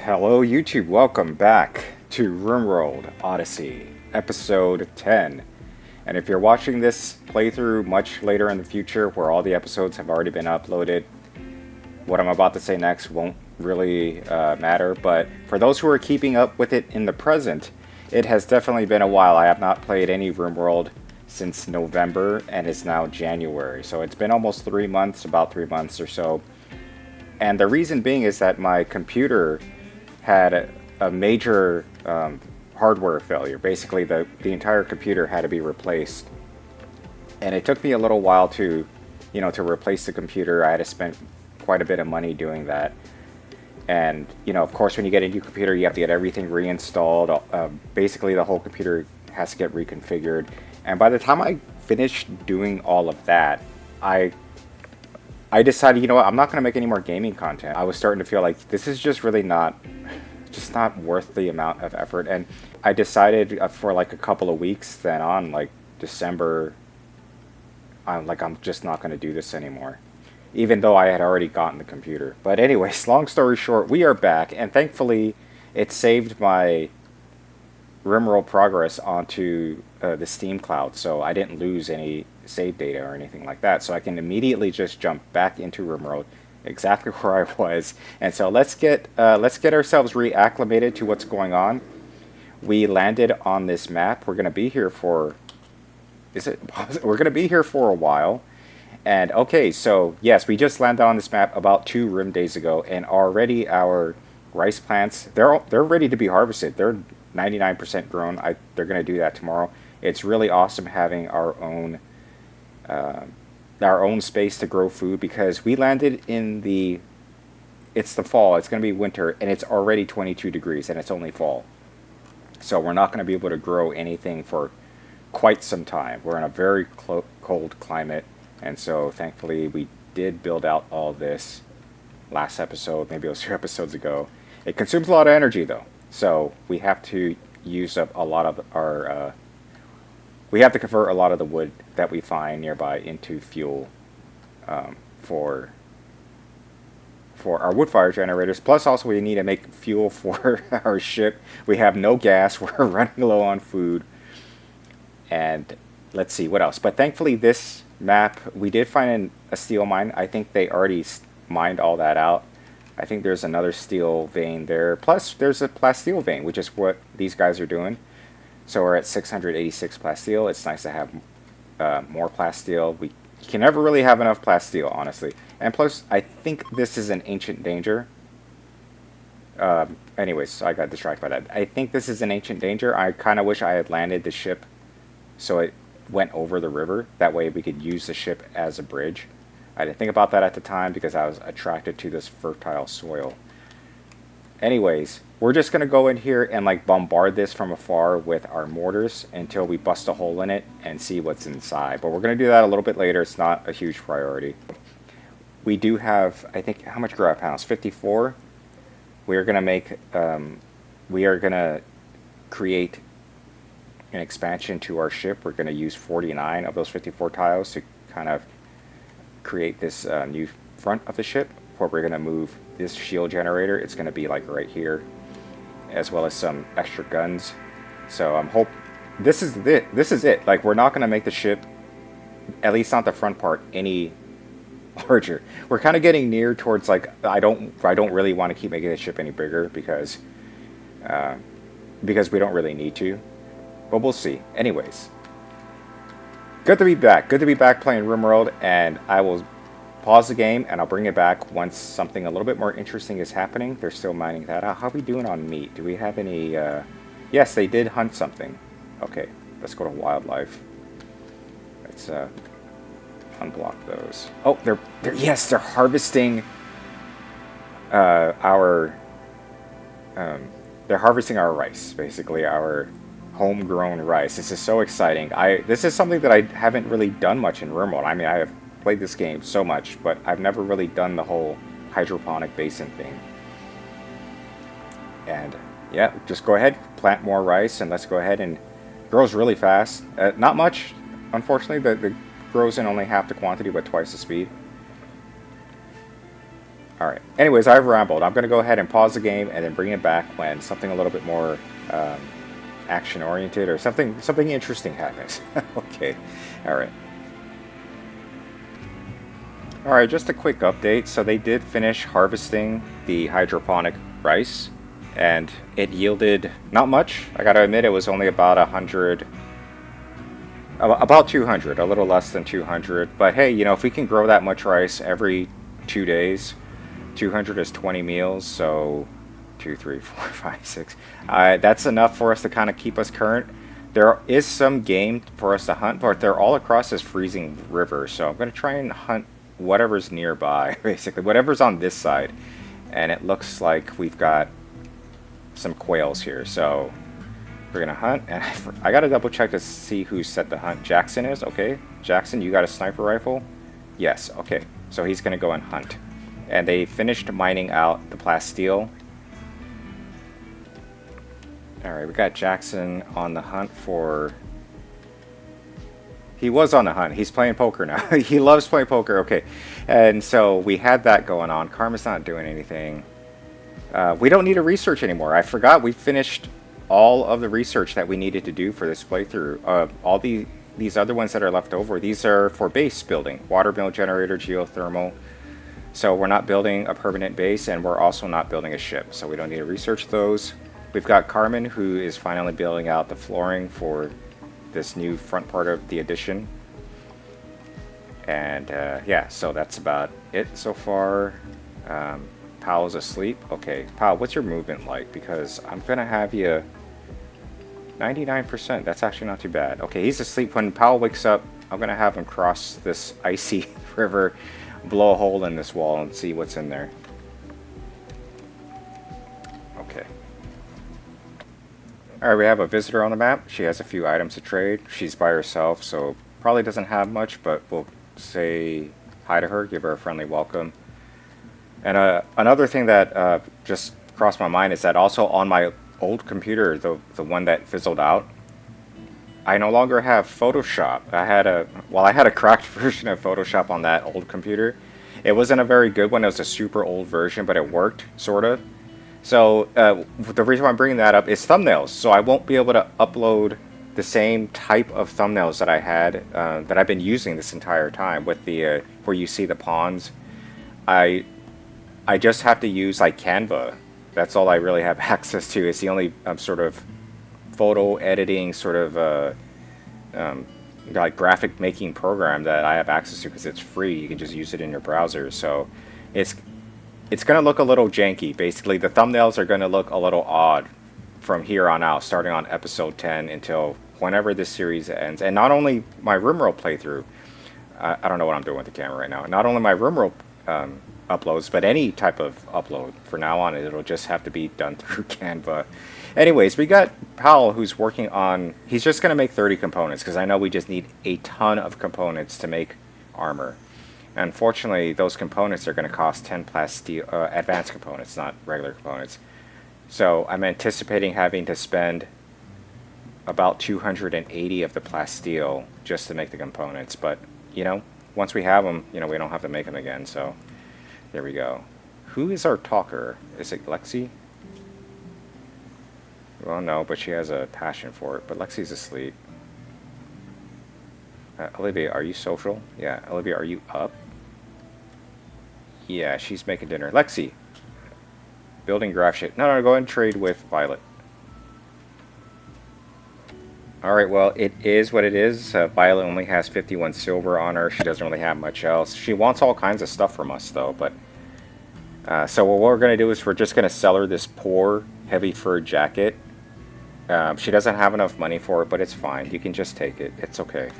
Hello YouTube, welcome back to Rimworld Odyssey, episode 10. And if you're watching this playthrough much later in the future, where all the episodes have already been uploaded, what I'm about to say next won't really matter. But for those who are keeping up with it in the present, it has definitely been a while. I have not played any Rimworld since November, and it's now January. So it's been almost 3 months, about 3 months or so. And the reason being is that my computer had a major hardware failure. Basically, the entire computer had to be replaced. And it took me a little while to replace the computer. I had to spend quite a bit of money doing that. And, of course, when you get a new computer, you have to get everything reinstalled. Basically, the whole computer has to get reconfigured. And by the time I finished doing all of that, I decided, I'm not going to make any more gaming content. I was starting to feel like this is just really not worth the amount of effort. And I decided for like a couple of weeks then on, like December, I'm just not going to do this anymore. Even though I had already gotten the computer. But anyways, long story short, we are back. And thankfully, it saved my Rimworld progress onto the Steam cloud. So I didn't lose any save data or anything like that. So I can immediately just jump back into Rimworld exactly where I was. And so let's get ourselves reacclimated to what's going on. We landed on this map. We're going to be here for we're going to be here for a while. And okay, so yes, we just landed on this map about 2 Rim days ago, and already our rice plants, they're ready to be harvested. They're 99% grown. They're going to do that tomorrow. It's really awesome having our own space to grow food, because we landed in it's the fall. It's going to be winter, and it's already 22 degrees, and it's only fall. So we're not going to be able to grow anything for quite some time. We're in a very cold climate, and so thankfully we did build out all this last episode. Maybe it was 2 episodes ago. It consumes a lot of energy, though. So we have to use up a lot of our... we have to convert a lot of the wood that we find nearby into fuel for our wood fire generators. Plus, also, we need to make fuel for our ship. We have no gas. We're running low on food. And let's see, what else? But thankfully, this map, we did find a steel mine. I think they already mined all that out. I think there's another steel vein there. Plus, there's a plasteel vein, which is what these guys are doing. So we're at 686 plasteel. It's nice to have more plasteel. You can never really have enough plasteel, honestly. And plus, I think this is an ancient danger. Anyways, I got distracted by that. I think this is an ancient danger. I kind of wish I had landed the ship so it went over the river. That way we could use the ship as a bridge. I didn't think about that at the time because I was attracted to this fertile soil. Anyways, we're just going to go in here and bombard this from afar with our mortars until we bust a hole in it and see what's inside. But we're going to do that a little bit later. It's not a huge priority. We do have, I think, how much grow panels? 54. We are going to create an expansion to our ship. We're going to use 49 of those 54 tiles to kind of create this new front of the ship, where we're going to move this shield generator. It's going to be right here, as well as some extra guns. So I'm this is it. We're not going to make the ship, at least not the front part, any larger. We're kind of getting near towards I don't really want to keep making the ship any bigger because we don't really need to. But we'll see. Anyways, good to be back. Good to be back playing Rimworld, and I will pause the game and I'll bring it back once something a little bit more interesting is happening. They're still mining that out. How are we doing on meat? Do we have any... Yes, they did hunt something. Okay, let's go to wildlife. Let's unblock those. Oh, they're harvesting they're harvesting our rice, basically, our homegrown rice. This is so exciting. This is something that I haven't really done much in Rimworld. I mean, I have played this game so much, but I've never really done the whole hydroponic basin thing. And yeah, just go ahead, plant more rice, and let's go ahead, and grows really fast. Not much, unfortunately. The grows in only half the quantity, but twice the speed. Alright. Anyways, I've rambled. I'm going to go ahead and pause the game and then bring it back when something a little bit more um, action-oriented or something interesting happens. Okay. Alright. Alright, just a quick update. So they did finish harvesting the hydroponic rice, and it yielded not much. I gotta admit, it was only about 100, about 200, a little less than 200. But hey, you know, if we can grow that much rice every 2 days, 200 is 20 meals, so 2, 3, 4, 5, 6. That's enough for us to kind of keep us current. There is some game for us to hunt, but they're all across this freezing river, so I'm going to try and hunt whatever's nearby, basically, whatever's on this side. And it looks like we've got some quails here, so we're going to hunt. And I got to double check to see who set the hunt. Jackson is? Okay. Jackson, you got a sniper rifle? Yes, okay. So he's going to go and hunt. And they finished mining out the plasteel. Alright, we got Jackson on the hunt for... He was on the hunt. He's playing poker now. He loves playing poker. Okay. And so we had that going on. Karma's not doing anything. We don't need to research anymore. I forgot we finished all of the research that we needed to do for this playthrough. All these other ones that are left over, these are for base building. Water mill generator, geothermal. So we're not building a permanent base, and we're also not building a ship. So we don't need to research those. We've got Carmen, who is finally building out the flooring for this new front part of the addition. And yeah, so that's about it so far. Powell's asleep. Okay, Powell, what's your movement like? Because I'm gonna have you 99%. That's actually not too bad. Okay, he's asleep. When Powell wakes up, I'm gonna have him cross this icy river, blow a hole in this wall, and see what's in there. Okay. Alright, we have a visitor on the map. She has a few items to trade. She's by herself, so probably doesn't have much, but we'll say hi to her, give her a friendly welcome. And another thing that just crossed my mind is that also on my old computer, the one that fizzled out, I no longer have Photoshop. I had a cracked version of Photoshop on that old computer. It wasn't a very good one. It was a super old version, but it worked, sort of. So the reason why I'm bringing that up is thumbnails. So I won't be able to upload the same type of thumbnails that I had, that I've been using this entire time with the where you see the pawns. I just have to use like Canva. That's all I really have access to. It's the only sort of photo editing sort of like graphic making program that I have access to because it's free. You can just use it in your browser. So it's going to look a little janky. Basically, the thumbnails are going to look a little odd from here on out, starting on episode 10 until whenever this series ends. And not only my Rimworld playthrough, I don't know what I'm doing with the camera right now. Not only my Rimworld uploads, but any type of upload from now on, it'll just have to be done through Canva. Anyways, we got Powell, who's working on... He's just going to make 30 components, because I know we just need a ton of components to make armor. Unfortunately, those components are going to cost 10 plasteel, advanced components, not regular components. So I'm anticipating having to spend about 280 of the plasteel just to make the components. But, you know, once we have them, you know, we don't have to make them again. So there we go. Who is our talker? Is it Lexi? Well, no, but she has a passion for it. But Lexi's asleep. Olivia, are you social? Yeah. Olivia, are you up? Yeah, she's making dinner. Lexi, building graph shit. No, go ahead and trade with Violet. Alright, well, it is what it is. Violet only has 51 silver on her. She doesn't really have much else. She wants all kinds of stuff from us, though. But so what we're going to do is we're just going to sell her this poor, heavy fur jacket. She doesn't have enough money for it, but it's fine. You can just take it. It's okay.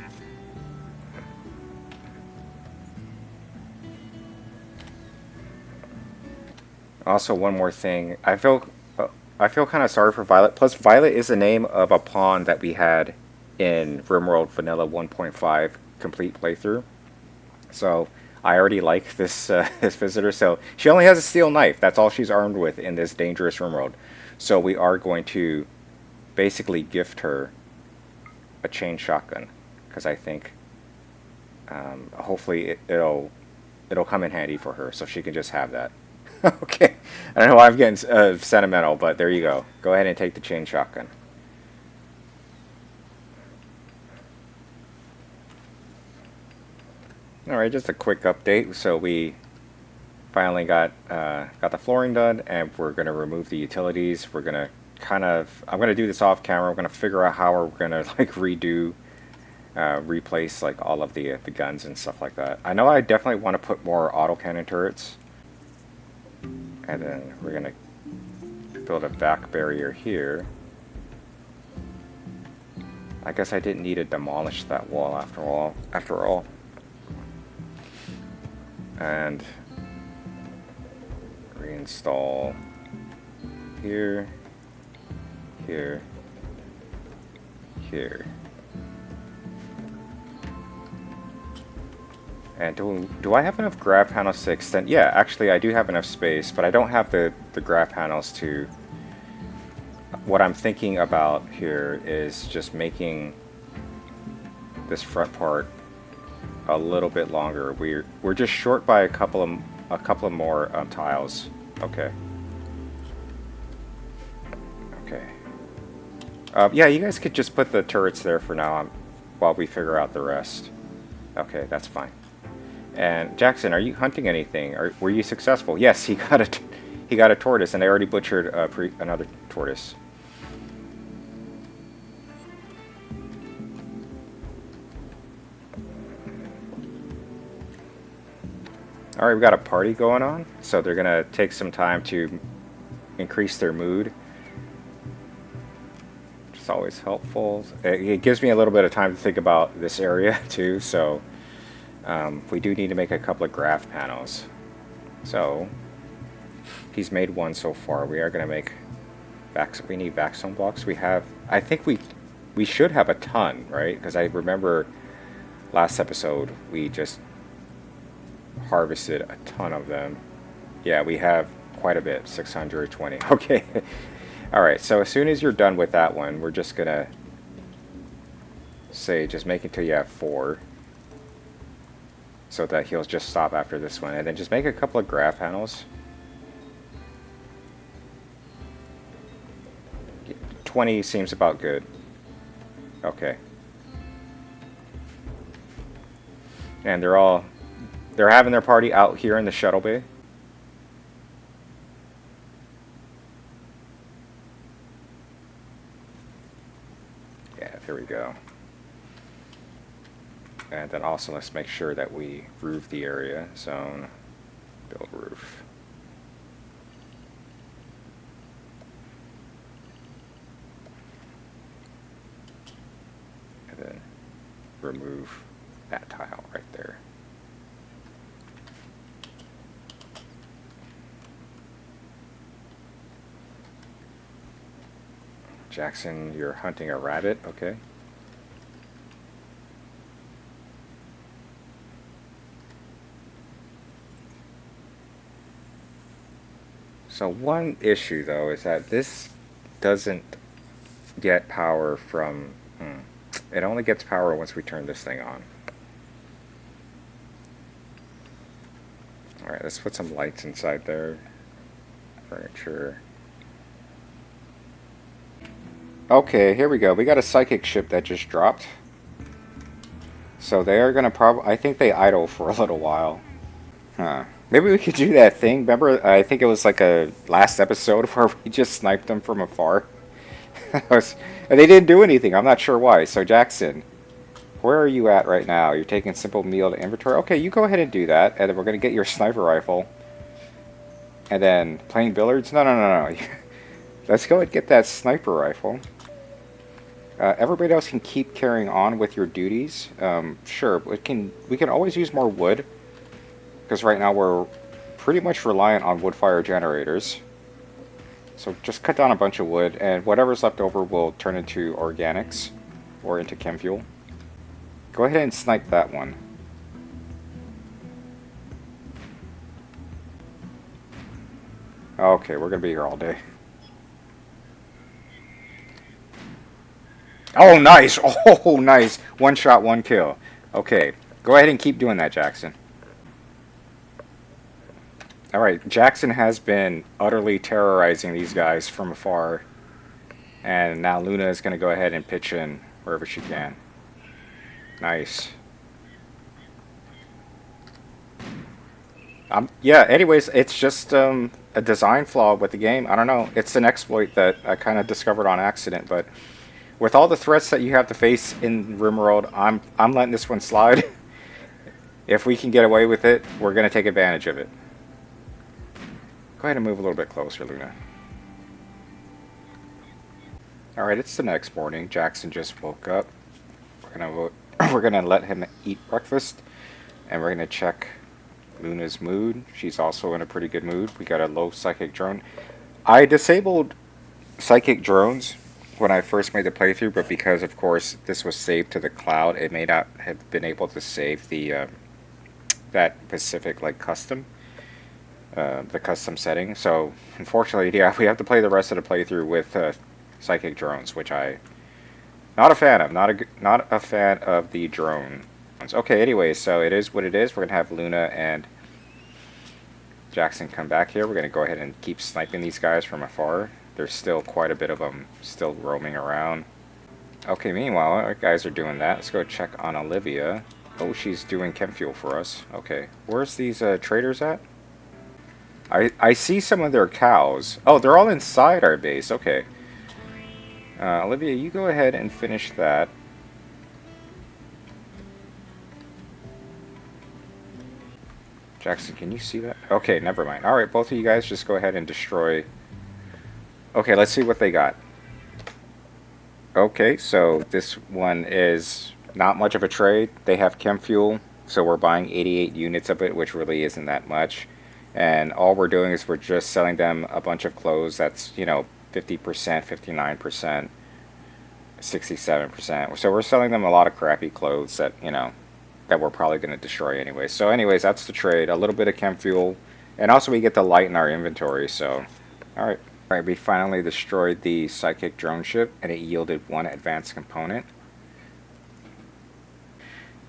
Also, one more thing. I feel kind of sorry for Violet. Plus, Violet is the name of a pawn that we had in Rimworld Vanilla 1.5 complete playthrough. So I already like this this visitor. So she only has a steel knife. That's all she's armed with in this dangerous Rimworld. So we are going to basically gift her a chain shotgun, because I think hopefully it'll come in handy for her, so she can just have that. Okay. I don't know why I'm getting sentimental, but there you go. Go ahead and take the chain shotgun. Alright, just a quick update. So we finally got the flooring done, and we're going to remove the utilities. We're going to I'm going to do this off camera. We're going to figure out how we're going to like replace like all of the guns and stuff like that. I know I definitely want to put more autocannon turrets. And then we're going to build a back barrier here. I guess I didn't need to demolish that wall after all. And reinstall here, here, here. And do I have enough grab panels to extend? Yeah, actually I do have enough space, but I don't have the grab panels to... What I'm thinking about here is just making this front part a little bit longer. We're just short by a couple of more tiles. Okay. Okay. Yeah, you guys could just put the turrets there for now while we figure out the rest. Okay, that's fine. And Jackson, are you hunting anything? Were you successful? Yes, he got a tortoise, and I already butchered another tortoise. Alright, we got a party going on, so they're gonna take some time to increase their mood, which is always helpful. It gives me a little bit of time to think about this area too, so we do need to make a couple of graph panels. So he's made one so far. We are gonna make we need backstone blocks. I think we should have a ton, right? Because I remember last episode we just harvested a ton of them. Yeah, we have quite a bit, 620. Okay. Alright, so as soon as you're done with that one, we're just gonna say just make it till you have 4, so that he'll just stop after this one, and then just make a couple of graph panels. 20 seems about good. Okay. And they're having their party out here in the shuttle bay. Yeah, there we go. And then also let's make sure that we roof the area. Zone, build roof. And then remove that tile right there. Jackson, you're hunting a rabbit, okay. So one issue though is that this doesn't get power from... It only gets power once we turn this thing on. Alright, let's put some lights inside there. Furniture. Okay, here we go. We got a psychic ship that just dropped. So they are gonna I think they idle for a little while. Huh. Maybe we could do that thing. Remember, I think it was like a last episode where we just sniped them from afar. And they didn't do anything. I'm not sure why. So Jackson, where are you at right now? You're taking simple meal to inventory. Okay, you go ahead and do that. And then we're going to get your sniper rifle. And then playing billiards? No. Let's go and get that sniper rifle. Everybody else can keep carrying on with your duties. Sure, we can always use more wood. Because right now we're pretty much reliant on wood fire generators. So just cut down a bunch of wood, and whatever's left over will turn into organics or into chem fuel. Go ahead and snipe that one. Okay, we're gonna be here all day. Oh, nice! Oh, nice! One shot, one kill. Okay, go ahead and keep doing that, Jackson. Alright, Jackson has been utterly terrorizing these guys from afar. And now Luna is going to go ahead and pitch in wherever she can. Nice. Yeah, anyways, it's just a design flaw with the game. I don't know. It's an exploit that I kind of discovered on accident, but with all the threats that you have to face in Rimworld, I'm letting this one slide. If we can get away with it, we're going to take advantage of it. Go ahead and move a little bit closer, Luna. Alright, it's the next morning. Jackson just woke up. We're gonna let him eat breakfast, and we're gonna check Luna's mood. She's also in a pretty good mood. We got a low psychic drone. I disabled psychic drones when I first made the playthrough, but because of course this was saved to the cloud, it may not have been able to save the that specific like custom the custom setting. So unfortunately, yeah, we have to play the rest of the playthrough with psychic drones, which I not a fan of. Not a fan of the drone. Okay, anyway, so it is what it is. We're gonna have Luna and Jackson come back here. We're gonna go ahead and keep sniping these guys from afar. There's still quite a bit of them still roaming around. Okay, meanwhile, our guys are doing that. Let's go check on Olivia. Oh, she's doing chem fuel for us. Okay, where's these traders at? I see some of their cows. Oh, they're all inside our base. Okay. Olivia, you go ahead and finish that. Jackson, can you see that? Okay, never mind. Alright, both of you guys just go ahead and destroy. Okay, let's see what they got. Okay, so this one is not much of a trade. They have chem fuel, so we're buying 88 units of it, which really isn't that much. And all we're doing is we're just selling them a bunch of clothes that's, you know, 50%, 59%, 67%. So we're selling them a lot of crappy clothes that, you know, that we're probably going to destroy anyway. So anyways, that's the trade. A little bit of chem fuel. And also we get to lighten our inventory, so... Alright. Alright, we finally destroyed the psychic drone ship, and it yielded one advanced component.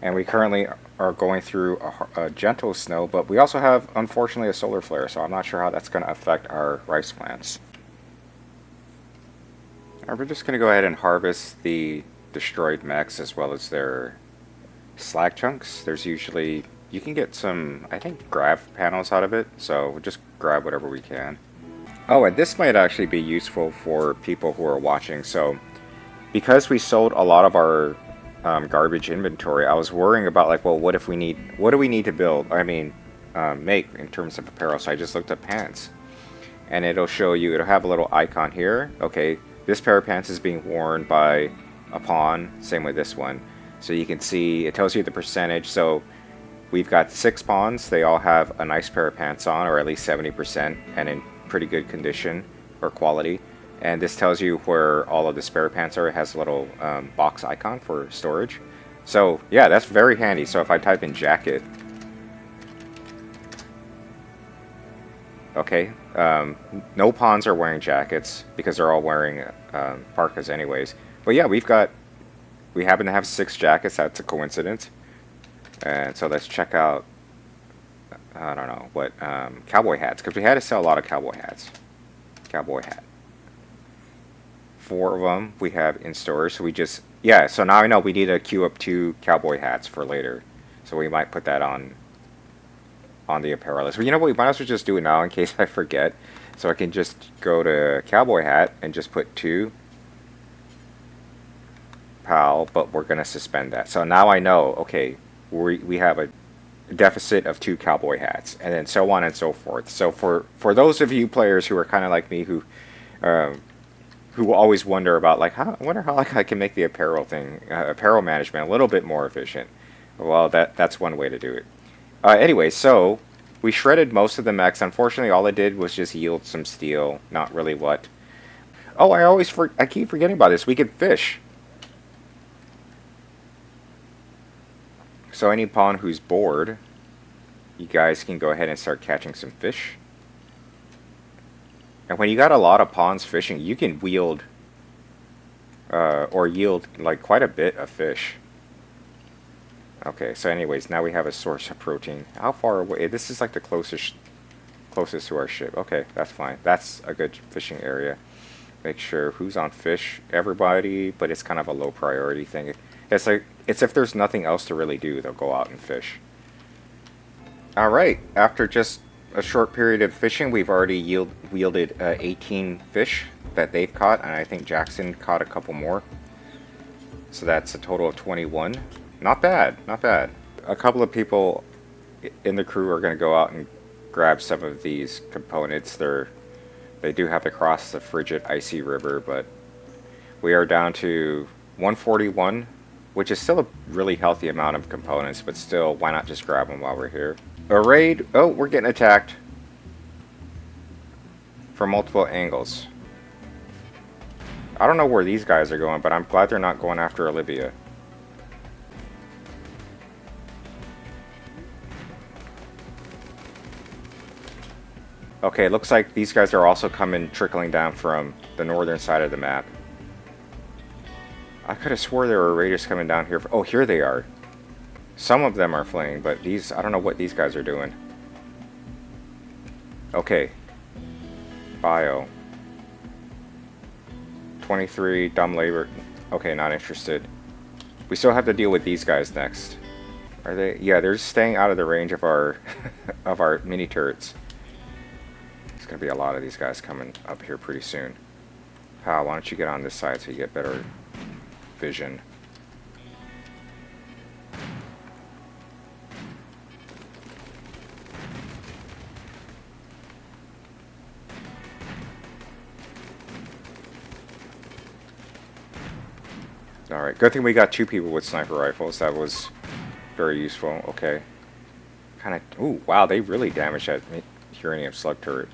And we currently are going through a gentle snow, but we also have, unfortunately, a solar flare, so I'm not sure how that's going to affect our rice plants. We're just going to go ahead and harvest the destroyed mechs as well as their slag chunks. There's usually, you can get some, I think, grav panels out of it, so we'll just grab whatever we can. Oh, and this might actually be useful for people who are watching. So because we sold a lot of our garbage inventory, I was worrying about like, well, what do we need to build? I mean, make in terms of apparel. So I just looked up pants, and it'll show you, it'll have a little icon here. Okay, this pair of pants is being worn by a pawn, same with this one. So you can see, it tells you the percentage. So we've got 6 pawns. They all have a nice pair of pants on, or at least 70%, and in pretty good condition or quality. And this tells you where all of the spare pants are. It has a little box icon for storage. So yeah, that's very handy. So if I type in jacket, okay, no pawns are wearing jackets because they're all wearing parkas anyways. But yeah, we happen to have 6 jackets. That's a coincidence. And so let's check out, I don't know, what, cowboy hats, because we had to sell a lot of cowboy hats. Cowboy hat. 4 of them we have in storage, so we just, yeah, so now I know we need to queue up 2 cowboy hats for later. So we might put that on the apparel list. But you know what, we might as well just do it now in case I forget. So I can just go to cowboy hat and just put 2 PAL, but we're going to suspend that. So now I know, okay, we have a deficit of 2 cowboy hats, and then so on and so forth. So for those of you players who are kind of like me, who always wonder about like, I wonder how like I can make the apparel thing, apparel management a little bit more efficient. Well, that's one way to do it. Anyway, so we shredded most of the mechs. Unfortunately, all it did was just yield some steel. Not really what. Oh, I keep forgetting about this. We could fish. So any pawn who's bored, you guys can go ahead and start catching some fish. And when you got a lot of pawns fishing, you can wield or yield like quite a bit of fish. Okay, so anyways, now we have a source of protein. How far away? This is like the closest closest to our ship. Okay, that's fine. That's a good fishing area. Make sure who's on fish. Everybody, but it's kind of a low priority thing. It's like it's if there's nothing else to really do, they'll go out and fish. All right. After just a short period of fishing, we've already wielded 18 fish that they've caught, and I think Jackson caught a couple more. So that's a total of 21. Not bad, not bad. A couple of people in the crew are going to go out and grab some of these components. They do have to cross the frigid, icy river, but we are down to 141, which is still a really healthy amount of components, but still, why not just grab them while we're here? A raid. Oh, we're getting attacked from multiple angles. I don't know where these guys are going, but I'm glad they're not going after Olivia. Okay, looks like these guys are also trickling down from the northern side of the map. I could have swore there were raiders coming down here. Oh, here they are. Some of them are fleeing, but these, I don't know what these guys are doing. Okay. Bio. 23, dumb labor. Okay, not interested. We still have to deal with these guys next. Are they? Yeah, they're staying out of the range of our of our mini turrets. There's gonna be a lot of these guys coming up here pretty soon. Pal, why don't you get on this side so you get better vision? Alright, good thing we got two people with sniper rifles. That was very useful. Okay. Kind of... Ooh, wow, they really damaged that uranium slug turret.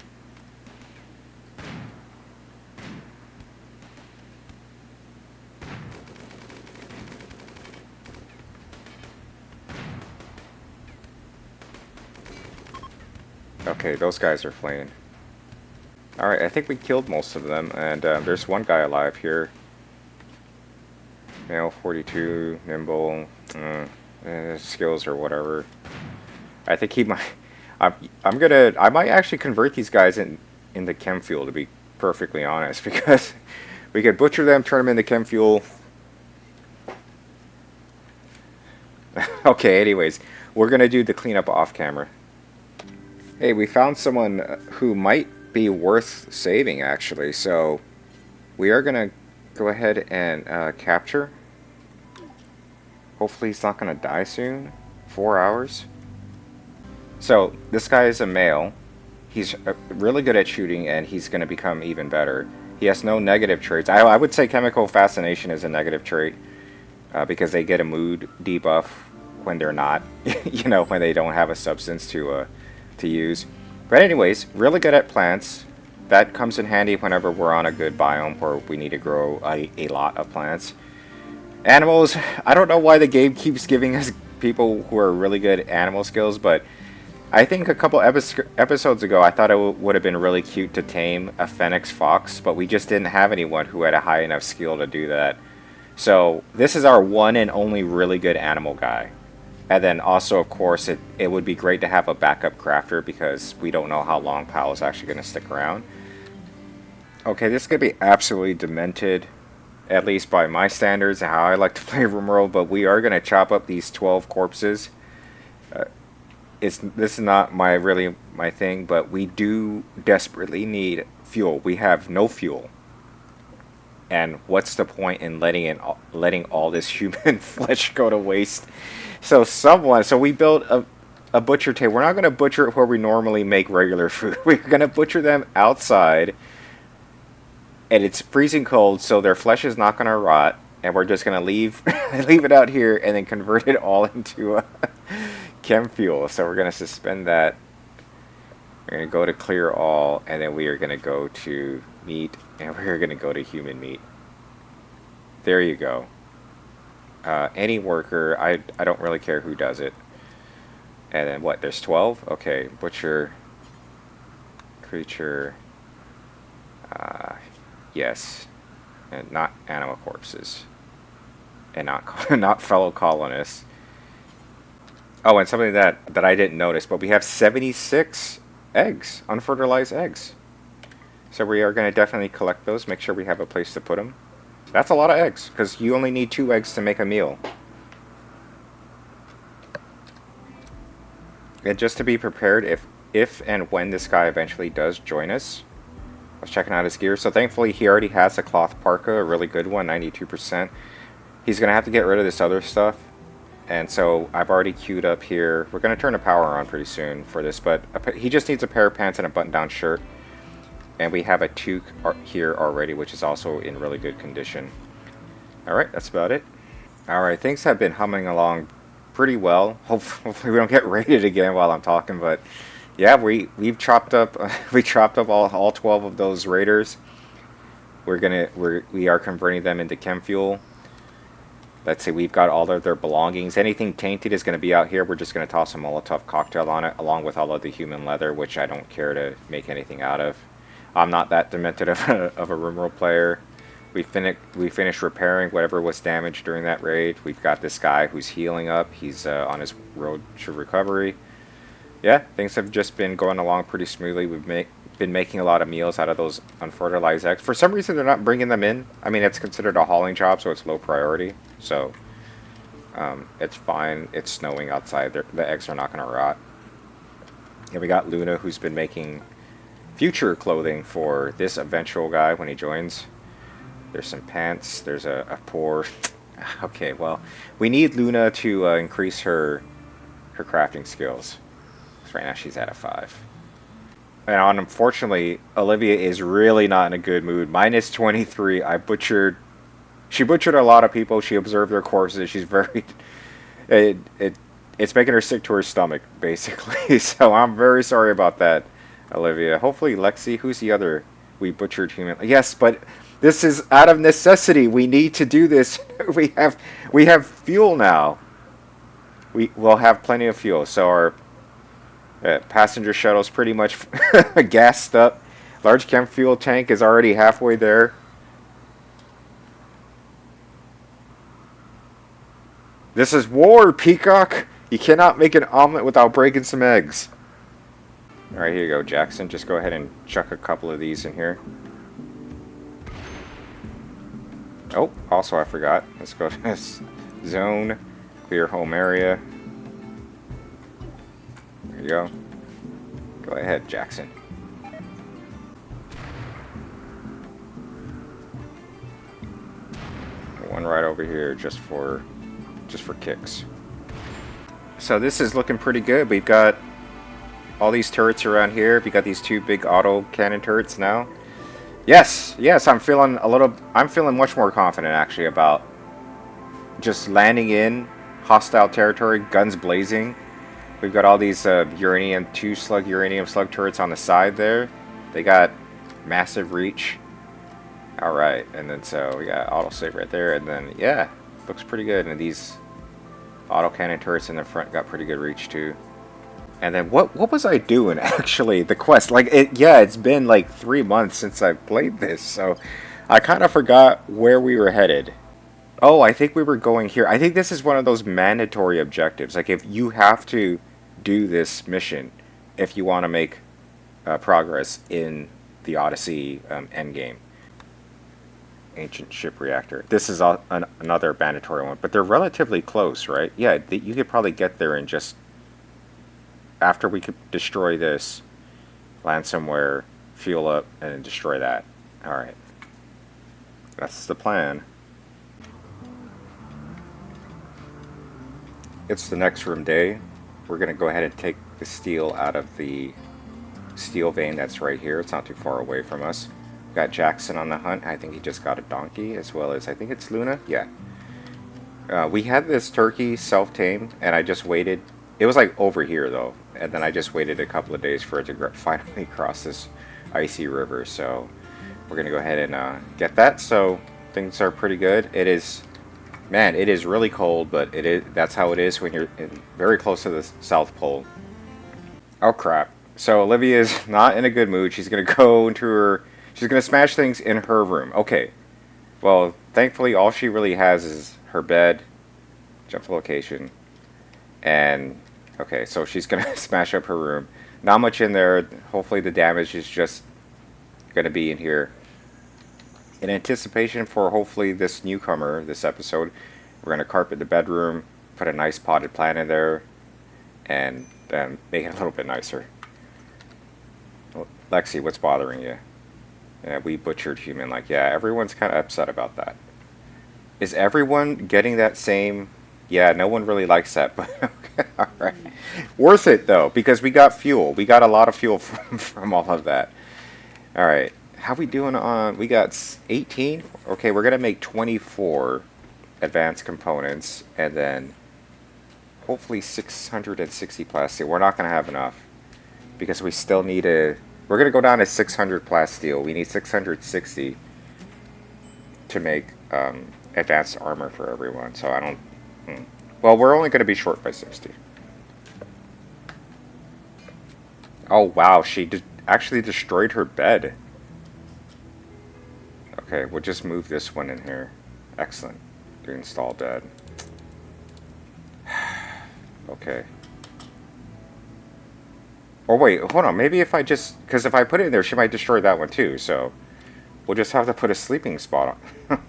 Okay, those guys are fleeing. Alright, I think we killed most of them, and there's one guy alive here. Male 42, nimble, skills or whatever. I think he might... I might actually convert these guys into chem fuel, to be perfectly honest, because we could butcher them, turn them into chem fuel. Okay, anyways, we're gonna do the cleanup off camera. Hey, we found someone who might be worth saving, actually, so we are gonna go ahead and capture. Hopefully he's not going to die soon. 4 hours. So this guy is a male. He's really good at shooting, and he's going to become even better. He has no negative traits. I would say chemical fascination is a negative trait because they get a mood debuff when they're not, you know, when they don't have a substance to use. But anyways, really good at plants. That comes in handy whenever we're on a good biome where we need to grow a lot of plants. Animals, I don't know why the game keeps giving us people who are really good at animal skills, but I think a couple episodes ago I thought it would have been really cute to tame a phoenix fox, but we just didn't have anyone who had a high enough skill to do that. So this is our one and only really good animal guy. And then also, of course, it would be great to have a backup crafter because we don't know how long Pal is actually going to stick around. Okay, this is going to be absolutely demented, at least by my standards and how I like to play Rimworld, but we are going to chop up these 12 corpses. This is not really my thing, but we do desperately need fuel. We have no fuel. And what's the point in letting all this human flesh go to waste? So we built a butcher table. We're not going to butcher it where we normally make regular food. We're going to butcher them outside. And it's freezing cold, so their flesh is not going to rot. And we're just going to leave it out here and then convert it all into chem fuel. So we're going to suspend that. We're going to go to clear all, and then we are going to go to meat, and we're going to go to human meat. There you go. Any worker, I don't really care who does it. And then what, there's 12? Okay, butcher, creature, yes, and not animal corpses, and not fellow colonists. Oh, and something that I didn't notice, but we have 76 eggs, unfertilized eggs. So we are going to definitely collect those, make sure we have a place to put them. That's a lot of eggs, because you only need 2 eggs to make a meal. And just to be prepared, if and when this guy eventually does join us, I was checking out his gear. So thankfully he already has a cloth parka, a really good one, 92%. He's going to have to get rid of this other stuff. And so I've already queued up here. We're going to turn the power on pretty soon for this, but he just needs a pair of pants and a button-down shirt. And we have a toque here already, which is also in really good condition. Alright, that's about it. Alright, things have been humming along pretty well. Hopefully we don't get raided again while I'm talking, but yeah, we've chopped up all 12 of those raiders. We are converting them into chem fuel. Let's say we've got all of their belongings. Anything tainted is going to be out here. We're just going to toss a Molotov cocktail on it, along with all of the human leather, which I don't care to make anything out of. I'm not that demented of a Rimworld player. We finished repairing whatever was damaged during that raid. We've got this guy who's healing up. He's on his road to recovery. Yeah, things have just been going along pretty smoothly. We've been making a lot of meals out of those unfertilized eggs. For some reason, they're not bringing them in. I mean, it's considered a hauling job, so it's low priority. So it's fine. It's snowing outside. The eggs are not going to rot. And we got Luna, who's been making future clothing for this eventual guy when he joins. There's some pants. There's a poor... Okay, well, we need Luna to increase her crafting skills. So right now she's at a 5. And unfortunately, Olivia is really not in a good mood. Minus 23. She butchered a lot of people. She observed their corpses. She's very... It's making her sick to her stomach, basically. So I'm very sorry about that, Olivia. Hopefully Lexi, who's the other we butchered human? Yes, but this is out of necessity. We need to do this. We have fuel now. We'll have plenty of fuel. So our passenger shuttle's pretty much gassed up. Large chem fuel tank is already halfway there. This is war, Peacock! You cannot make an omelet without breaking some eggs. Alright, here you go, Jackson. Just go ahead and chuck a couple of these in here. Oh, also I forgot. Let's go to this zone. Clear home area. There you go. Go ahead, Jackson. One right over here just for kicks. So this is looking pretty good. We've got all these turrets around here. We got these 2 big auto cannon turrets now. Yes, I'm feeling much more confident actually about just landing in hostile territory, guns blazing. We've got all these 2 uranium slug turrets on the side there. They got massive reach. Alright, and then so we got auto save right there, and then yeah, looks pretty good. And these auto cannon turrets in the front got pretty good reach too. And then what was I doing actually? The quest, like it's been like 3 months since I played this, so I kind of forgot where we were headed. Oh, I think we were going here. I think this is one of those mandatory objectives. Like if you have to do this mission if you want to make progress in the Odyssey endgame. Ancient ship reactor. This is another mandatory one, but they're relatively close, right? Yeah, you could probably get there in just after we could destroy this, land somewhere, fuel up, and then destroy that. Alright. That's the plan. It's the next room day. We're going to go ahead and take the steel out of the steel vein that's right here. It's not too far away from us. Got Jackson on the hunt. I think he just got a donkey, as well as I think it's Luna. Yeah. We had this turkey self-tamed, and I just waited. It was like over here though, and then I just waited a couple of days for it to finally cross this icy river. So we're gonna go ahead and get that. So things are pretty good. It is, man, it is really cold, but that's how it is when you're very close to the South Pole. Oh crap! So Olivia is not in a good mood. She's gonna go into her. She's going to smash things in her room. Okay. Well, thankfully, all she really has is her bed. Jump to location. And, okay, so she's going to smash up her room. Not much in there. Hopefully the damage is just going to be in here. In anticipation for hopefully this newcomer, this episode, we're going to carpet the bedroom, put a nice potted plant in there, and then make it a little bit nicer. Lexi, what's bothering you? Yeah, we butchered human. Like, yeah, everyone's kind of upset about that. Is everyone getting that same... Yeah, no one really likes that, but okay, alright. Worth it, though, because we got fuel. We got a lot of fuel from all of that. Alright, how we doing on... We got 18? Okay, we're going to make 24 advanced components, and then hopefully 660 plasteel. We're not going to have enough, because we still need a... We're going to go down to 600 plasteel. We need 660 to make advanced armor for everyone, so I don't... Well, we're only going to be short by 60. Oh, wow. She actually destroyed her bed. Okay, we'll just move this one in here. Excellent. To install bed. Okay. Oh, wait. Hold on. Maybe if I just... Because if I put it in there, she might destroy that one too. So we'll just have to put a sleeping spot on.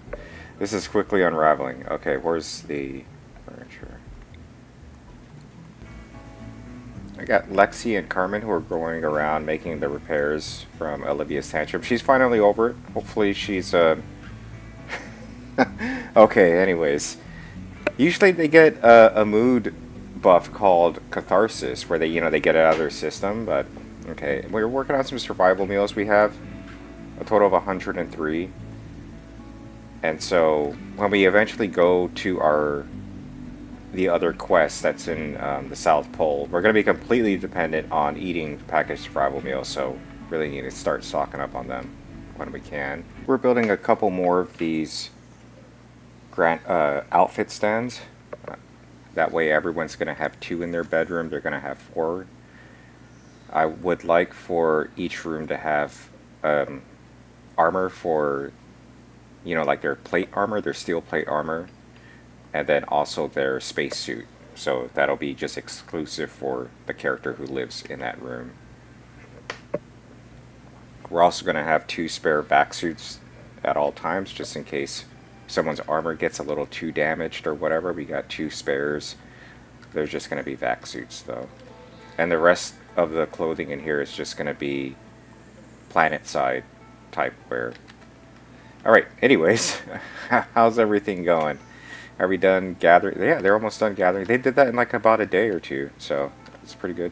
This is quickly unraveling. Okay, where's the... furniture. I got Lexi and Carmen who are going around making the repairs from Olivia's tantrum. She's finally over it. Hopefully she's okay, anyways. Usually they get a mood buff called catharsis where they get it out of their system, but okay. We're working on some survival meals. We have a total of 103. And so when we eventually go to the other quest that's in the South Pole, we're going to be completely dependent on eating packaged survival meals, so really need to start stocking up on them when we can. We're building a couple more of these outfit stands. That way everyone's going to have 2 in their bedroom, they're going to have 4. I would like for each room to have armor for, like their plate armor, their steel plate armor, and then also their spacesuit. So that'll be just exclusive for the character who lives in that room. We're also going to have 2 spare back suits at all times, just in case someone's armor gets a little too damaged or whatever. We got 2 spares. There's just going to be vac suits though. And the rest of the clothing in here is just going to be planet side type wear. Alright, anyways, how's everything going? Are we done gathering? Yeah, they're almost done gathering. They did that in like about a day or 2, so it's pretty good.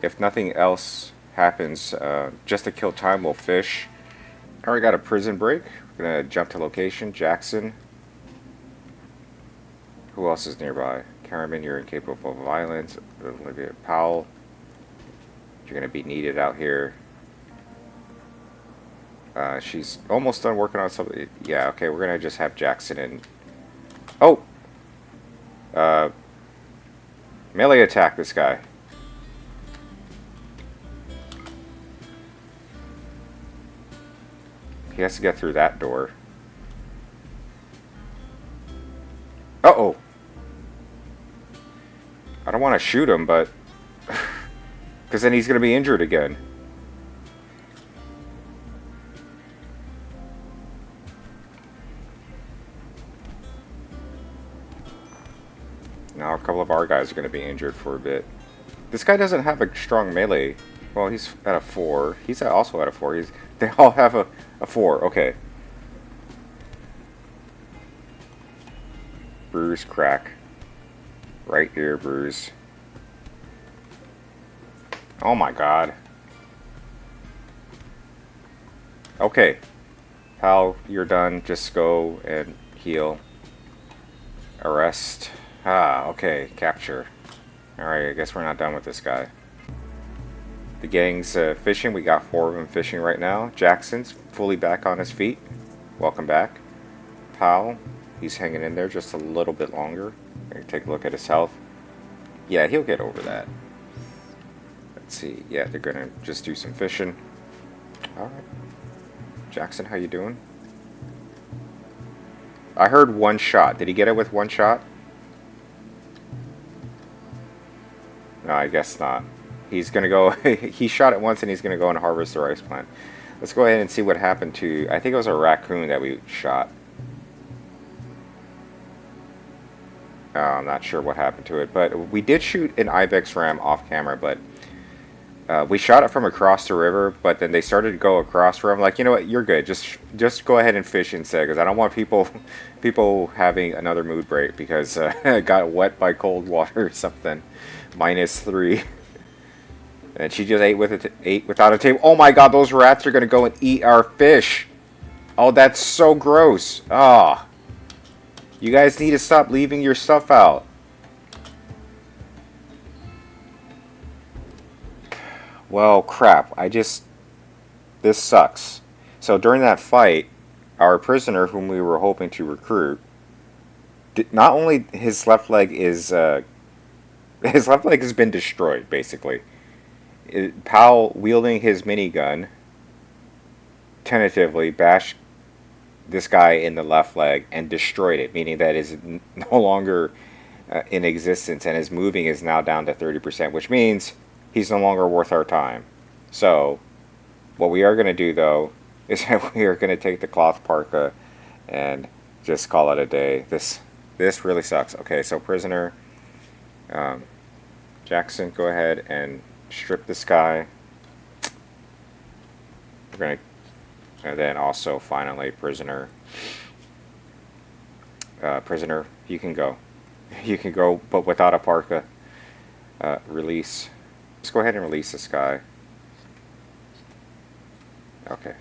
If nothing else happens, just to kill time, we'll fish. Alright, got a prison break. We're going to jump to location. Jackson. Who else is nearby? Carmen, you're incapable of violence. Olivia Powell. You're going to be needed out here. She's almost done working on something. Yeah, okay, we're going to just have Jackson and... Oh! Melee attack this guy. He has to get through that door. Uh-oh! I don't want to shoot him, but... because then he's going to be injured again. Now a couple of our guys are going to be injured for a bit. This guy doesn't have a strong melee. Well, he's at a 4. He's also at a 4. They all have a 4. Okay. Bruise, crack. Right ear bruise. Oh my god. Okay. Pal, you're done. Just go and heal. Arrest. Ah, okay. Capture. Alright, I guess we're not done with this guy. The gang's fishing. We got 4 of them fishing right now. Jackson's fully back on his feet. Welcome back. Pal, he's hanging in there just a little bit longer. Take a look at his health. Yeah, he'll get over that. Let's see. Yeah, they're gonna just do some fishing. Alright. Jackson, how you doing? I heard 1 shot. Did he get it with 1 shot? No, I guess not. He's gonna go. He shot it once, and he's gonna go and harvest the rice plant. Let's go ahead and see what happened to. I think it was a raccoon that we shot. I'm not sure what happened to it, but we did shoot an ibex ram off camera. But we shot it from across the river. But then they started to go across river. I'm like, you know what? You're good. Just go ahead and fish instead, because I don't want people having another mood break because I got wet by cold water or something. -3. And she just ate without a table. Oh my god, those rats are gonna go and eat our fish. Oh, that's so gross. Ah. Oh. You guys need to stop leaving your stuff out. Well, crap. This sucks. So during that fight, our prisoner, whom we were hoping to recruit, not only his left leg has been destroyed, basically. Powell, wielding his minigun, tentatively bashed this guy in the left leg and destroyed it, meaning that it is no longer in existence, and his moving is now down to 30%, which means he's no longer worth our time. So what we are going to do, though, is that we are going to take the cloth parka and just call it a day. This really sucks. Okay, so prisoner Jackson, go ahead and strip this guy. We're going to. And then also, finally, prisoner. Prisoner, you can go. You can go, but without a parka. Release. Let's go ahead and release this guy. Okay.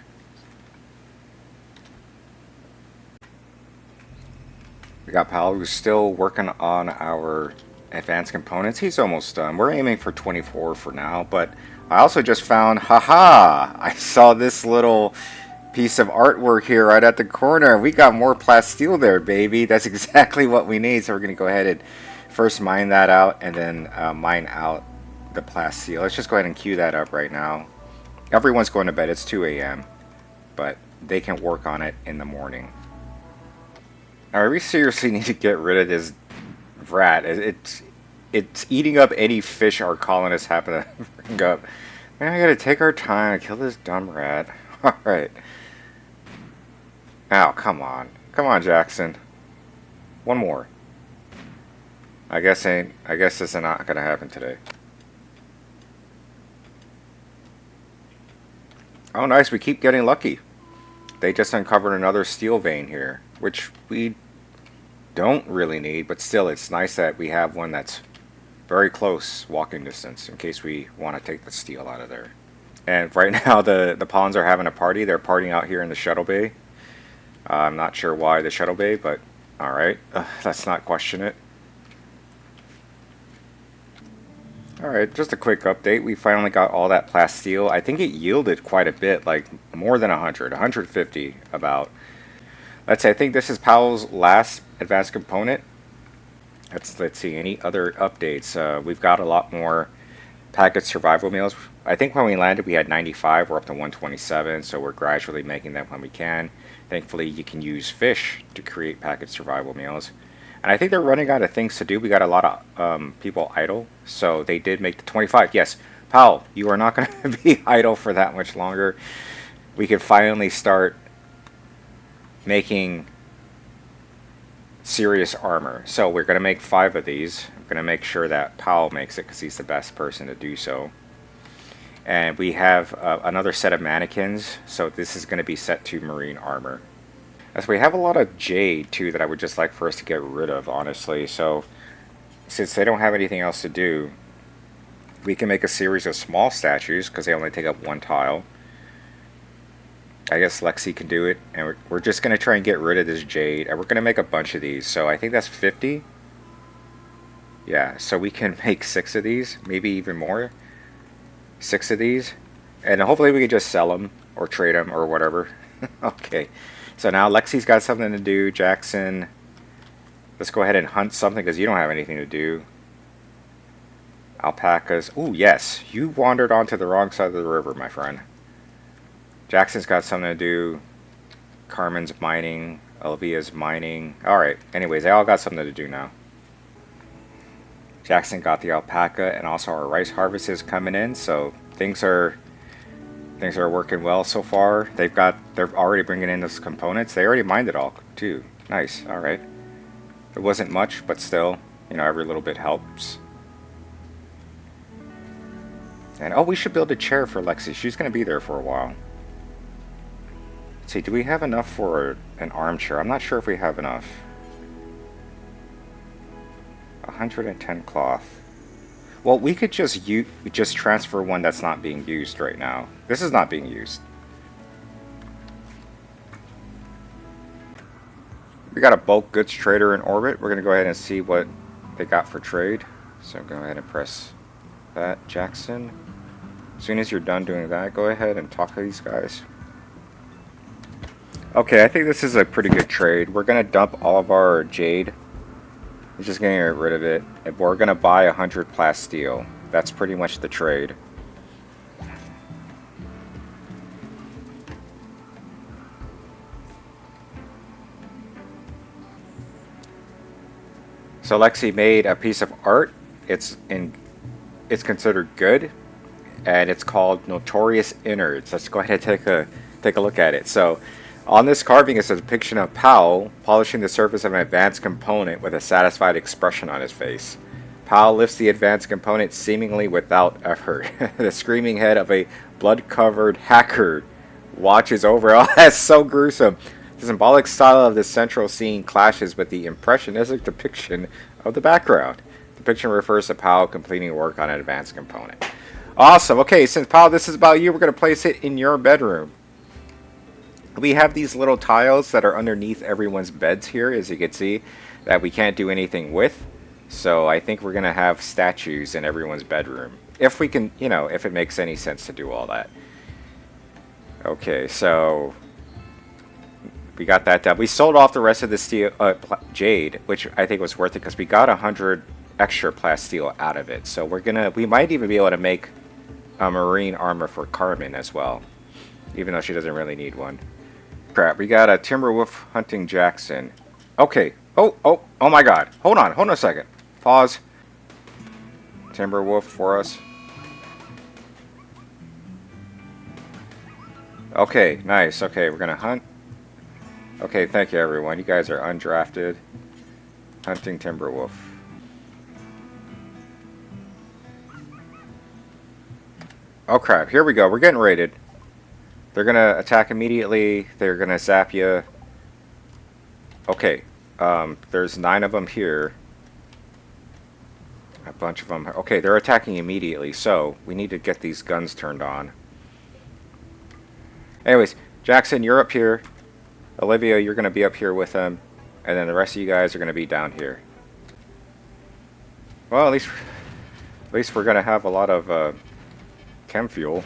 We got Pal, who's still working on our advanced components. He's almost done. We're aiming for 24 for now, but I also just found, haha, I saw this little piece of artwork here right at the corner. We got more plasteel there, baby. That's exactly what we need. So we're going to go ahead and first mine that out, and then mine out the plasteel. Let's just go ahead and queue that up right now. Everyone's going to bed. It's 2 a.m. but they can work on it in the morning. Now, we seriously need to get rid of this rat. It's eating up any fish our colonists happen to bring up. Man, I gotta take our time to kill this dumb rat. Alright. Ow, come on. Come on, Jackson. One more. I guess this is not gonna happen today. Oh, nice. We keep getting lucky. They just uncovered another steel vein here, which we don't really need, but still, it's nice that we have one that's very close walking distance in case we want to take the steel out of there. And right now, the pawns are having a party. They're partying out here in the shuttle bay. I'm not sure why the shuttle bay, but alright. Let's not question it. Alright, just a quick update. We finally got all that plasteel. I think it yielded quite a bit, like more than 150 about. Let's say, I think this is Powell's last advanced component. Let's see, any other updates? We've got a lot more packaged survival meals. I think when we landed we had 95, we're up to 127, so we're gradually making them when we can. Thankfully, you can use fish to create packaged survival meals. And I think they're running out of things to do. We got a lot of people idle, so they did make the 25. Yes, Powell, you are not going to be idle for that much longer. We can finally start making serious armor. So we're going to make 5 of these. We're going to make sure that Powell makes it because he's the best person to do so. And we have another set of mannequins, so this is going to be set to marine armor. As we have a lot of jade too that I would just like for us to get rid of, honestly. So since they don't have anything else to do, we can make a series of small statues because they only take up 1 tile. I guess Lexi can do it, and we're just going to try and get rid of this jade, and we're going to make a bunch of these. So I think that's 50. Yeah, so we can make 6 of these, maybe even more. 6 of these, and hopefully we can just sell them or trade them or whatever. Okay, so now Lexi's got something to do. Jackson, let's go ahead and hunt something because you don't have anything to do. Alpacas. Ooh, yes, you wandered onto the wrong side of the river, my friend. Jackson's got something to do. Carmen's mining. Elvia's mining. Alright, anyways, they all got something to do now. Jackson got the alpaca, and also our rice harvest is coming in, so things are working well so far. They're already bringing in those components. They already mined it all too. Nice. All right. It wasn't much, but still, you know, every little bit helps. And oh, we should build a chair for Lexi. She's going to be there for a while. Let's see, do we have enough for an armchair? I'm not sure if we have enough. 110 cloth. Well, we could just transfer one that's not being used right now. This is not being used. We got a bulk goods trader in orbit. We're going to go ahead and see what they got for trade. So go ahead and press that, Jackson. As soon as you're done doing that, go ahead and talk to these guys. Okay, I think this is a pretty good trade. We're going to dump all of our jade. We're just going to get rid of it. And we're going to buy 100 plasteel. That's pretty much the trade. So Lexi made a piece of art. It's considered good, and it's called Notorious Innards. Let's go ahead and take a look at it. So on this carving is a depiction of Powell polishing the surface of an advanced component with a satisfied expression on his face. Powell lifts the advanced component seemingly without effort. The screaming head of a blood-covered hacker watches over. Oh, that's so gruesome. The symbolic style of the central scene clashes with the impressionistic depiction of the background. The depiction refers to Powell completing work on an advanced component. Awesome. Okay, since Powell, this is about you, we're going to place it in your bedroom. We have these little tiles that are underneath everyone's beds here, as you can see, that we can't do anything with. So I think we're going to have statues in everyone's bedroom. If we can, you know, if it makes any sense to do all that. Okay, so we got that done. We sold off the rest of the steel, jade, which I think was worth it because we got 100 extra plasteel out of it. So we might even be able to make a marine armor for Carmen as well, even though she doesn't really need one. Crap, we got a Timberwolf hunting Jackson. Okay. Oh my God. Hold on a second. Pause. Timberwolf for us. Okay, nice. Okay, we're gonna hunt. Okay, thank you everyone. You guys are undrafted. Hunting Timberwolf. Oh crap, here we go. We're getting raided. They're gonna attack immediately. They're gonna zap you. Okay, there's 9 of them here. A bunch of them. Okay, they're attacking immediately, so we need to get these guns turned on. Anyways, Jackson, you're up here. Olivia, you're going to be up here with them. And then the rest of you guys are going to be down here. Well, at least we're going to have a lot of chem fuel.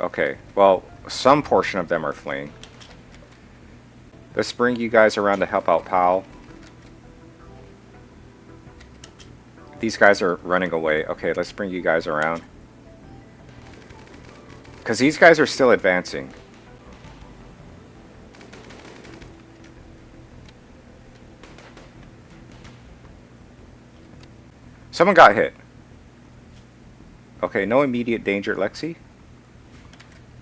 Okay, well, some portion of them are fleeing. Let's bring you guys around to help out Powell. These guys are running away. Okay, let's bring you guys around. Because these guys are still advancing. Someone got hit. Okay, no immediate danger, Lexi.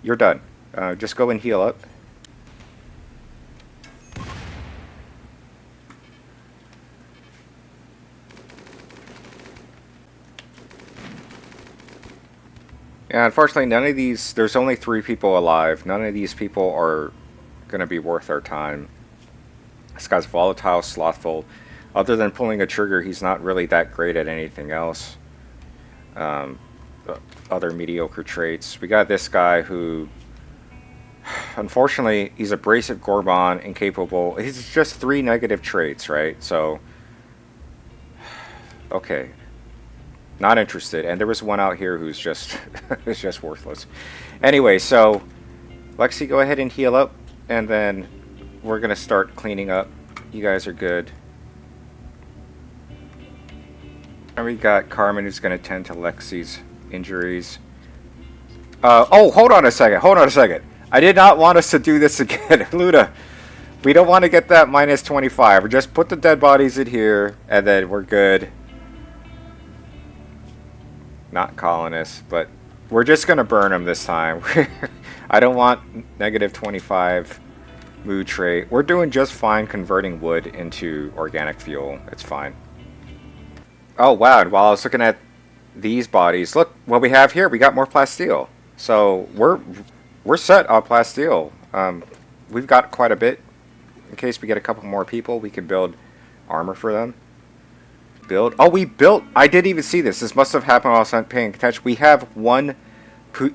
You're done. Just go and heal up. Yeah, unfortunately, none of these... There's only 3 people alive. None of these people are going to be worth our time. This guy's volatile, slothful. Other than pulling a trigger, he's not really that great at anything else. Other mediocre traits. We got this guy who... Unfortunately, he's abrasive, Gorgon, incapable. He's just 3 negative traits, right? So... Okay. Not interested. And there was one out here who's just is just worthless. Anyway, so Lexi, go ahead and heal up, and then we're gonna start cleaning up. You guys are good. And we got Carmen who's gonna tend to Lexi's injuries. Oh, hold on a second. I did not want us to do this again. Luda, We don't want to get that minus 25. We just put the dead bodies in here, and then we're good. Not colonists, but we're just going to burn them this time. I don't want negative 25 mood trait. We're doing just fine converting wood into organic fuel. It's fine. Oh, wow. And while I was looking at these bodies, look what we have here. We got more plasteel. So we're set on plasteel. We've got quite a bit. In case we get a couple more people, we can build armor for them. Build. Oh, we built. I didn't even see this. This must have happened while I was paying attention. We have one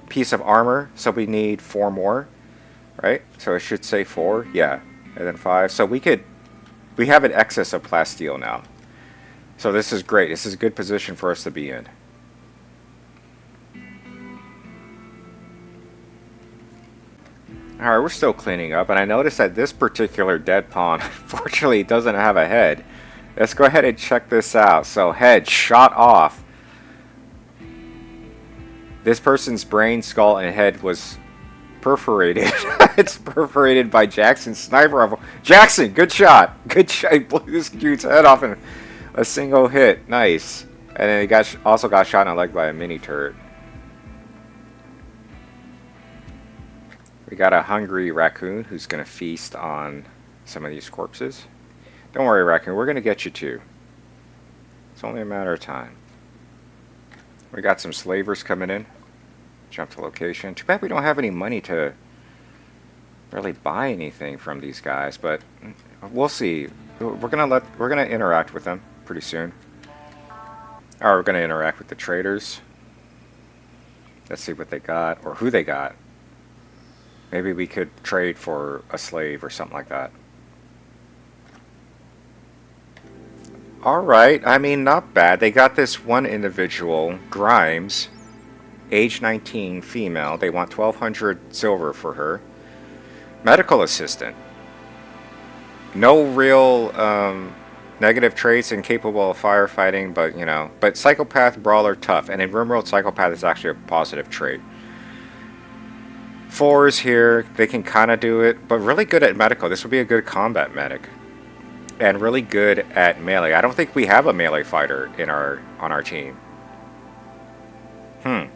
piece of armor, so we need 4 more, right? So it should say 4. Yeah, and then 5. So we have an excess of plasteel now. So this is great. This is a good position for us to be in. Alright, we're still cleaning up, and I noticed that this particular dead pawn, fortunately, doesn't have a head. Let's go ahead and check this out. So, head shot off. This person's brain, skull, and head was perforated. It's perforated by Jackson's sniper rifle. Jackson, good shot. Good shot. He blew this dude's head off in a single hit. Nice. And then he also got shot in the leg by a mini turret. We got a hungry raccoon who's going to feast on some of these corpses. Don't worry, raccoon. We're going to get you too. It's only a matter of time. We got some slavers coming in. Jump to location. Too bad we don't have any money to really buy anything from these guys, but we'll see. We're gonna interact with them pretty soon. Or we're gonna interact with the traders. Let's see what they got or who they got. Maybe we could trade for a slave or something like that. Alright, I mean, not bad. They got this one individual, Grimes, age 19, female. They want 1,200 silver for her. Medical assistant. No real negative traits, incapable of firefighting, but, you know. But psychopath, brawler, tough. And in Rimworld, psychopath is actually a positive trait. 4s here, they can kind of do it, but really good at medical. This would be a good combat medic. And really good at melee. I don't think we have a melee fighter in on our team. I'm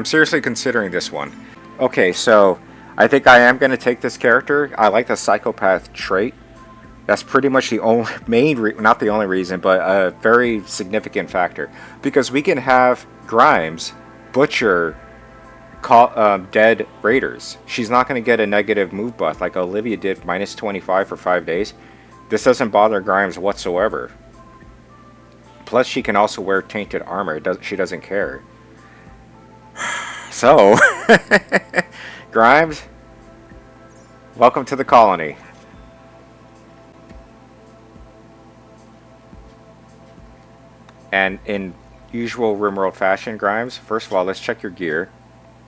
seriously considering this one. Okay, so I think I am going to take this character. I like the psychopath trait. That's pretty much the only not the only reason, but a very significant factor. Because we can have Grimes butcher dead raiders. She's not going to get a negative move buff like Olivia did, minus 25 for 5 days. This doesn't bother Grimes whatsoever. Plus, she can also wear tainted armor. She doesn't care. So, Grimes, welcome to the colony. And in usual Rimworld fashion, Grimes, first of all, let's check your gear.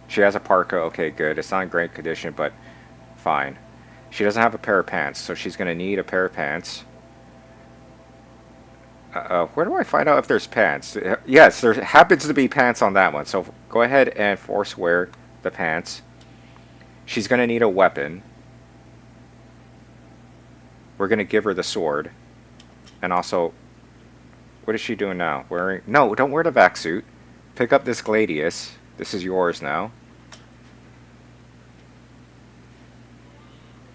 She has a parka. Okay, good. It's not in great condition, but fine. She doesn't have a pair of pants, so she's going to need a pair of pants. Where do I find out if there's pants? Yes, there happens to be pants on that one. So go ahead and force wear the pants. She's going to need a weapon. We're going to give her the sword. And also, what is she doing now? No, don't wear the vac suit. Pick up this gladius. This is yours now.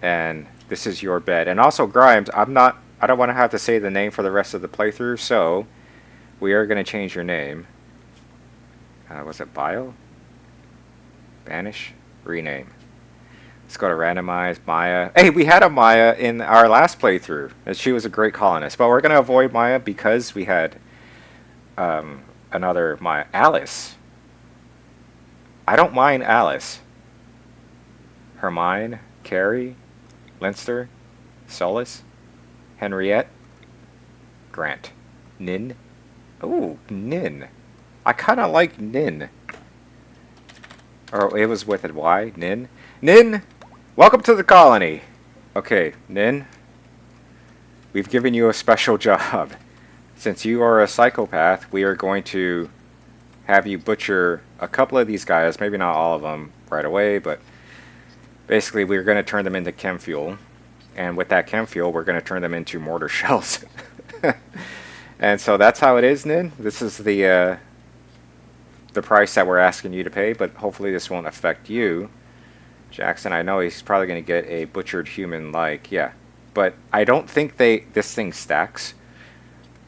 And this is your bed. And also, Grimes, I don't want to have to say the name for the rest of the playthrough, so we are going to change your name. Was it Bio? Banish? Rename. Let's go to randomize Maya. Hey, we had a Maya in our last playthrough, and she was a great colonist. But we're going to avoid Maya because we had another Maya. Alice. I don't mind Alice. Hermine, Carrie, Leinster, Solus, Henriette, Grant, Nin. Ooh, Nin. I kind of like Nin. Or it was with a Y, Nin. Nin, welcome to the colony. Okay, Nin, we've given you a special job. Since you are a psychopath, we are going to have you butcher a couple of these guys, maybe not all of them right away, but Basically, we're going to turn them into chem fuel. And with that chem fuel, we're going to turn them into mortar shells. And so that's how it is, Nin. This is the price that we're asking you to pay, but hopefully this won't affect you. Jackson, I know he's probably going to get a butchered human yeah. But I don't think this thing stacks.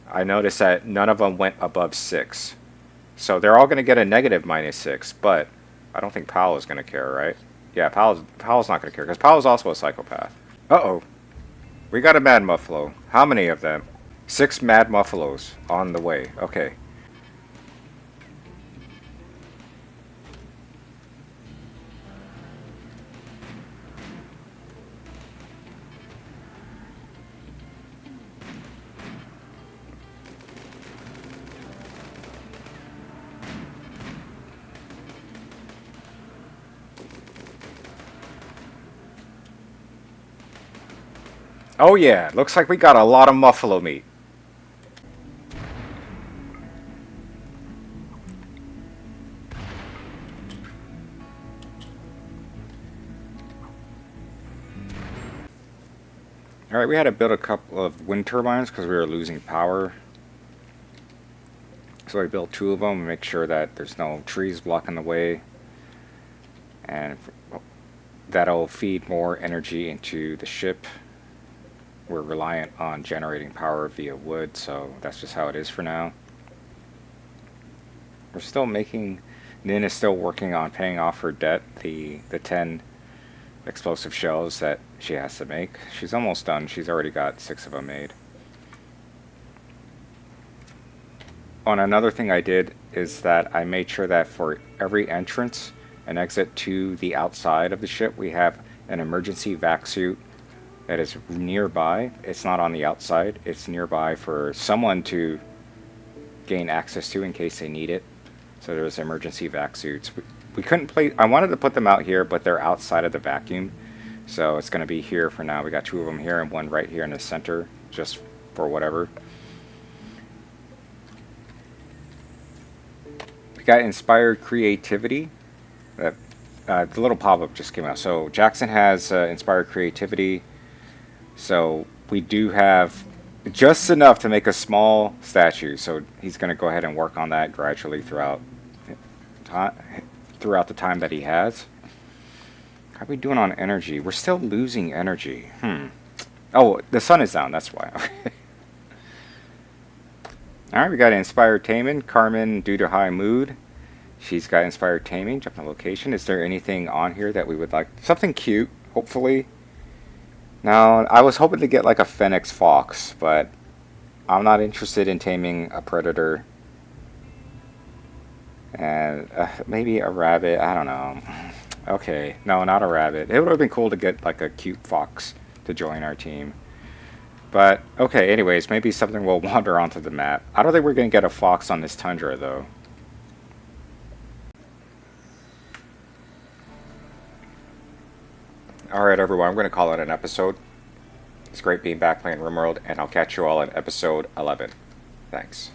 I noticed that none of them went above 6. So they're all going to get a negative -6, but I don't think Powell is going to care, right? Yeah, Powell's not going to care, because Powell's also a psychopath. Uh-oh. We got a Mad Muffalo. How many of them? 6 Mad Muffalos on the way. Okay. Oh yeah, looks like we got a lot of Muffalo meat. Alright, we had to build a couple of wind turbines because we were losing power. So I built 2 of them to make sure that there's no trees blocking the way. And that'll feed more energy into the ship. We're reliant on generating power via wood, so that's just how it is for now. We're still making... Nin is still working on paying off her debt, the 10 explosive shells that she has to make. She's almost done. She's already got 6 of them made. On another thing I did is that I made sure that for every entrance and exit to the outside of the ship, we have an emergency vac suit that is nearby. It's not on the outside. It's nearby for someone to gain access to in case they need it. So there's emergency vac suits. We couldn't play... I wanted to put them out here, but they're outside of the vacuum. So it's going to be here for now. We got 2 of them here and 1 right here in the center, just for whatever. We got inspired creativity. The little pop-up just came out. So Jackson has inspired creativity. So we do have just enough to make a small statue. So he's going to go ahead and work on that gradually throughout the time that he has. How are we doing on energy? We're still losing energy. Oh, the sun is down. That's why. Alright, we got inspired taming. Carmen, due to high mood, she's got inspired taming. Jump on location. Is there anything on here that we would like? Something cute, hopefully. Now, I was hoping to get like a Phoenix Fox, but I'm not interested in taming a predator. And maybe a rabbit. I don't know. Okay, no, not a rabbit. It would have been cool to get like a cute fox to join our team. But, okay, anyways, maybe something will wander onto the map. I don't think we're going to get a fox on this tundra, though. Alright, everyone, I'm going to call it an episode. It's great being back playing Rimworld, and I'll catch you all in episode 11. Thanks.